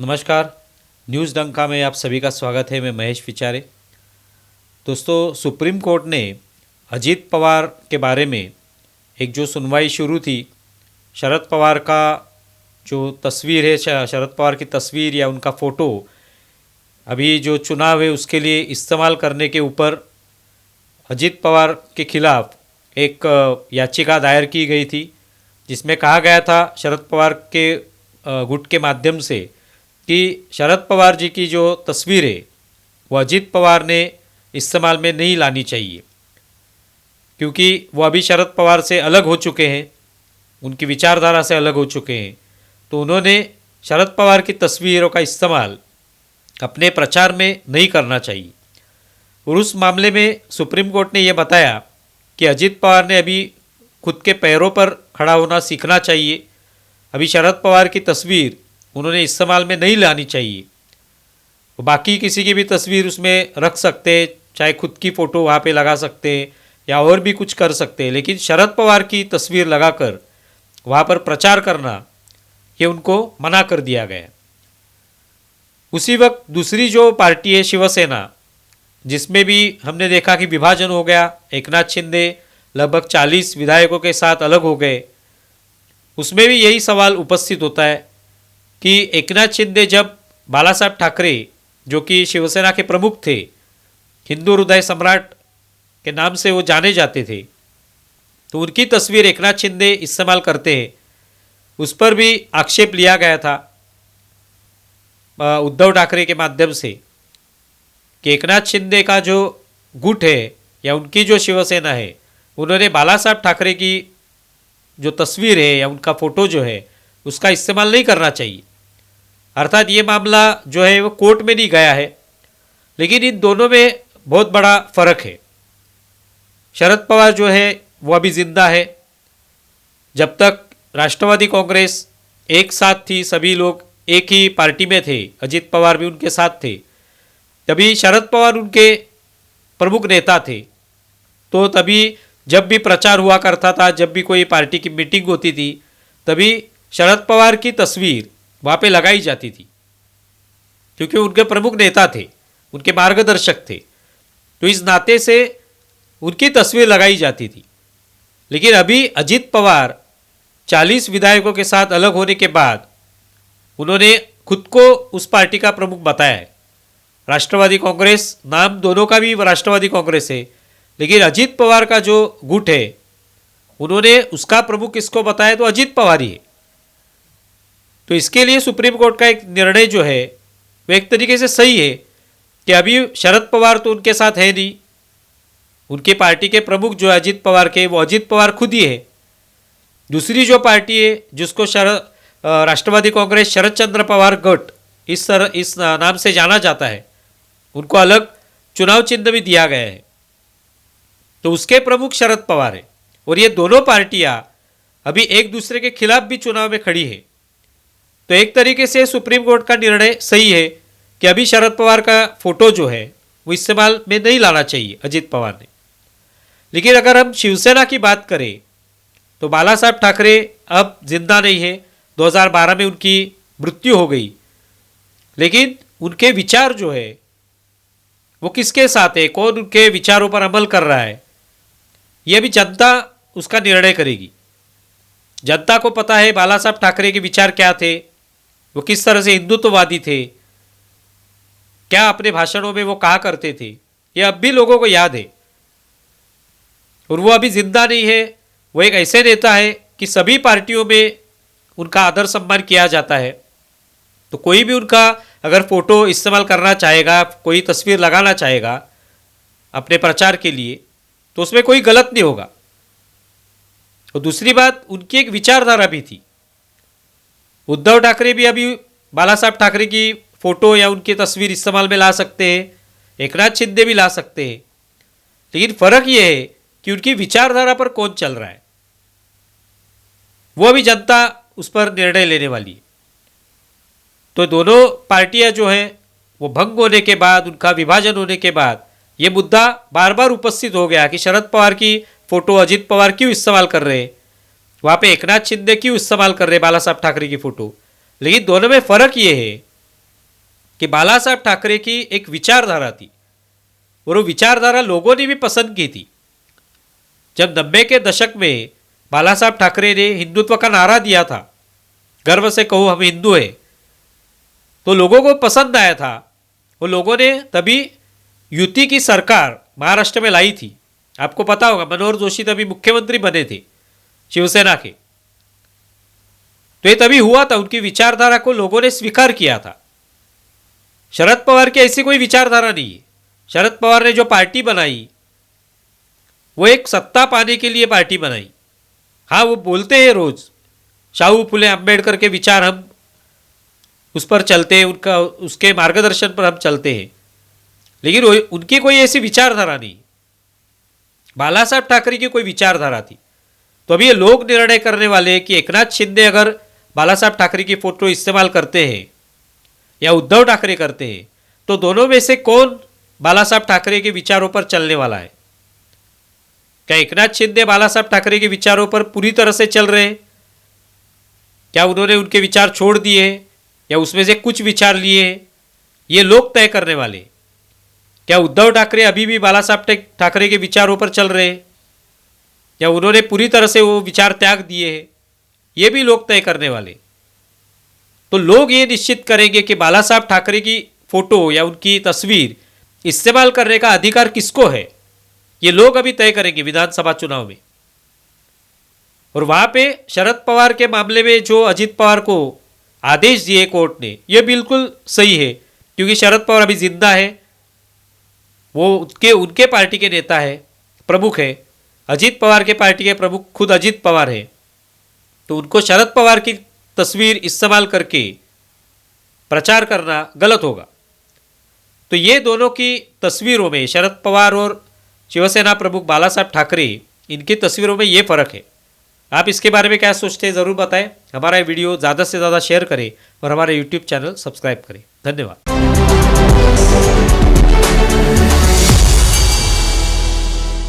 नमस्कार। न्यूज़ डंका में आप सभी का स्वागत है। मैं महेश विचारे। दोस्तों, सुप्रीम कोर्ट ने अजीत पवार के बारे में एक जो सुनवाई शुरू थी, शरद पवार का जो तस्वीर है, शरद पवार की तस्वीर या उनका फ़ोटो अभी जो चुनाव है उसके लिए इस्तेमाल करने के ऊपर अजीत पवार के खिलाफ एक याचिका दायर की गई थी, जिसमें कहा गया था शरद पवार के गुट के माध्यम से कि शरद पवार जी की जो तस्वीर है वो अजीत पवार ने इस्तेमाल में नहीं लानी चाहिए, क्योंकि वो अभी शरद पवार से अलग हो चुके हैं, उनकी विचारधारा से अलग हो चुके हैं। तो उन्होंने शरद पवार की तस्वीरों का इस्तेमाल अपने प्रचार में नहीं करना चाहिए। और उस मामले में सुप्रीम कोर्ट ने यह बताया कि अजीत पवार ने अभी खुद के पैरों पर खड़ा होना सीखना चाहिए। अभी शरद पवार की तस्वीर उन्होंने इस्तेमाल में नहीं लानी चाहिए। बाकी किसी की भी तस्वीर उसमें रख सकते, चाहे खुद की फ़ोटो वहाँ पे लगा सकते या और भी कुछ कर सकते, लेकिन शरद पवार की तस्वीर लगाकर वहाँ पर प्रचार करना ये उनको मना कर दिया गया। उसी वक्त दूसरी जो पार्टी है शिवसेना, जिसमें भी हमने देखा कि विभाजन हो गया, एकनाथ शिंदे लगभग 40 विधायकों के साथ अलग हो गए। उसमें भी यही सवाल उपस्थित होता है कि एकनाथ शिंदे जब बाला साहब ठाकरे, जो कि शिवसेना के प्रमुख थे, हिंदू हृदय सम्राट के नाम से वो जाने जाते थे, तो उनकी तस्वीर एकनाथ शिंदे इस्तेमाल करते हैं, उस पर भी आक्षेप लिया गया था उद्धव ठाकरे के माध्यम से कि एकनाथ शिंदे का जो गुट है या उनकी जो शिवसेना है, उन्होंने बाला साहब ठाकरे की जो तस्वीर है या उनका फ़ोटो जो है उसका इस्तेमाल नहीं करना चाहिए। अर्थात ये मामला जो है वो कोर्ट में नहीं गया है, लेकिन इन दोनों में बहुत बड़ा फ़र्क है। शरद पवार जो है वो अभी ज़िंदा है। जब तक राष्ट्रवादी कांग्रेस एक साथ थी, सभी लोग एक ही पार्टी में थे, अजीत पवार भी उनके साथ थे, तभी शरद पवार उनके प्रमुख नेता थे। तो तभी जब भी प्रचार हुआ करता था, जब भी कोई पार्टी की मीटिंग होती थी, तभी शरद पवार की तस्वीर वहाँ पे लगाई जाती थी, क्योंकि उनके प्रमुख नेता थे, उनके मार्गदर्शक थे, तो इस नाते से उनकी तस्वीर लगाई जाती थी। लेकिन अभी अजीत पवार 40 विधायकों के साथ अलग होने के बाद उन्होंने खुद को उस पार्टी का प्रमुख बताया है। राष्ट्रवादी कांग्रेस, नाम दोनों का भी राष्ट्रवादी कांग्रेस है, लेकिन अजीत पवार का जो गुट है उन्होंने उसका प्रमुख किसको बताया, तो अजीत पवार ही है। तो इसके लिए सुप्रीम कोर्ट का एक निर्णय जो है वो एक तरीके से सही है कि अभी शरद पवार तो उनके साथ है नहीं, उनकी पार्टी के प्रमुख जो अजीत पवार के, वो अजीत पवार खुद ही है। दूसरी जो पार्टी है जिसको राष्ट्रवादी कांग्रेस शरद चंद्र पवार गट इस नाम से जाना जाता है, उनको अलग चुनाव चिन्ह भी दिया गया है, तो उसके प्रमुख शरद पवार है। और ये दोनों पार्टियां अभी एक दूसरे के खिलाफ भी चुनाव में खड़ी है। तो एक तरीके से सुप्रीम कोर्ट का निर्णय सही है कि अभी शरद पवार का फोटो जो है वो इस्तेमाल में नहीं लाना चाहिए अजीत पवार ने। लेकिन अगर हम शिवसेना की बात करें तो बाला साहब ठाकरे अब जिंदा नहीं है, 2012 में उनकी मृत्यु हो गई, लेकिन उनके विचार जो है वो किसके साथ है, कौन उनके विचारों पर अमल कर रहा है, ये भी जनता उसका निर्णय करेगी। जनता को पता है बाला साहब ठाकरे के विचार क्या थे, वो किस तरह से हिंदुत्ववादी थे, क्या अपने भाषणों में वो कहा करते थे, ये अब भी लोगों को याद है। और वो अभी जिंदा नहीं है, वो एक ऐसे नेता है कि सभी पार्टियों में उनका आदर सम्मान किया जाता है। तो कोई भी उनका अगर फोटो इस्तेमाल करना चाहेगा, कोई तस्वीर लगाना चाहेगा अपने प्रचार के लिए, तो उसमें कोई गलत नहीं होगा। और दूसरी बात, उनकी एक विचारधारा भी थी। उद्धव ठाकरे भी अभी बाला साहब ठाकरे की फ़ोटो या उनकी तस्वीर इस्तेमाल में ला सकते हैं, एकनाथ शिंदे भी ला सकते हैं, लेकिन फ़र्क ये है कि उनकी विचारधारा पर कौन चल रहा है, वो अभी जनता उस पर निर्णय लेने वाली है। तो दोनों पार्टियां जो हैं वो भंग होने के बाद, उनका विभाजन होने के बाद ये मुद्दा बार बार उपस्थित हो गया कि शरद पवार की फ़ोटो अजीत पवार क्यों इस्तेमाल कर रहे हैं, वहाँ पे एकनाथ शिंदे क्यों इस्तेमाल कर रहे हैं बाला साहब ठाकरे की फ़ोटो। लेकिन दोनों में फ़र्क ये है कि बाला साहब ठाकरे की एक विचारधारा थी और वो विचारधारा लोगों ने भी पसंद की थी। जब 90 के दशक में बाला साहब ठाकरे ने हिंदुत्व का नारा दिया था, गर्व से कहो हम हिंदू हैं, तो लोगों को पसंद आया था। वो लोगों ने तभी युति की सरकार महाराष्ट्र में लाई थी। आपको पता होगा मनोहर जोशी तभी मुख्यमंत्री बने थे शिवसेना के। तो ये तभी हुआ था, उनकी विचारधारा को लोगों ने स्वीकार किया था। शरद पवार की ऐसी कोई विचारधारा नहीं है। शरद पवार ने जो पार्टी बनाई वो एक सत्ता पाने के लिए पार्टी बनाई। हाँ, वो बोलते हैं रोज शाहू फुले अंबेडकर के विचार हम उस पर चलते हैं, उनका उसके मार्गदर्शन पर हम चलते हैं, लेकिन उनकी कोई ऐसी विचारधारा नहीं। बाला साहब ठाकरे की कोई विचारधारा थी। तो अभी ये लोग निर्णय करने वाले हैं कि एकनाथ शिंदे अगर बाला साहब ठाकरे की फोटो इस्तेमाल करते हैं या उद्धव ठाकरे करते हैं, तो दोनों में से कौन बाला साहब ठाकरे के विचारों पर चलने वाला है। क्या एकनाथ शिंदे बाला साहब ठाकरे के विचारों पर पूरी तरह से चल रहे हैं? क्या उन्होंने उनके विचार छोड़ दिए या उसमें से कुछ विचार लिए? ये लोग तय करने वाले। क्या उद्धव ठाकरे अभी भी बाला साहब ठाकरे के विचारों पर चल रहे हैं या उन्होंने पूरी तरह से वो विचार त्याग दिए हैं? ये भी लोग तय करने वाले। तो लोग ये निश्चित करेंगे कि बाला साहब ठाकरे की फोटो या उनकी तस्वीर इस्तेमाल करने का अधिकार किसको है। ये लोग अभी तय करेंगे विधानसभा चुनाव में। और वहां पे शरद पवार के मामले में जो अजित पवार को आदेश दिए कोर्ट ने, यह बिल्कुल सही है, क्योंकि शरद पवार अभी जिंदा है, वो उनके पार्टी के नेता है, प्रमुख है। अजित पवार के पार्टी के प्रमुख खुद अजित पवार है, तो उनको शरद पवार की तस्वीर इस्तेमाल करके प्रचार करना गलत होगा। तो ये दोनों की तस्वीरों में शरद पवार और शिवसेना प्रमुख बाला साहब ठाकरे, इनकी तस्वीरों में ये फ़र्क है। आप इसके बारे में क्या सोचते हैं ज़रूर बताएं। हमारा वीडियो ज़्यादा से ज़्यादा शेयर करें और हमारे YouTube चैनल सब्सक्राइब करें। धन्यवाद।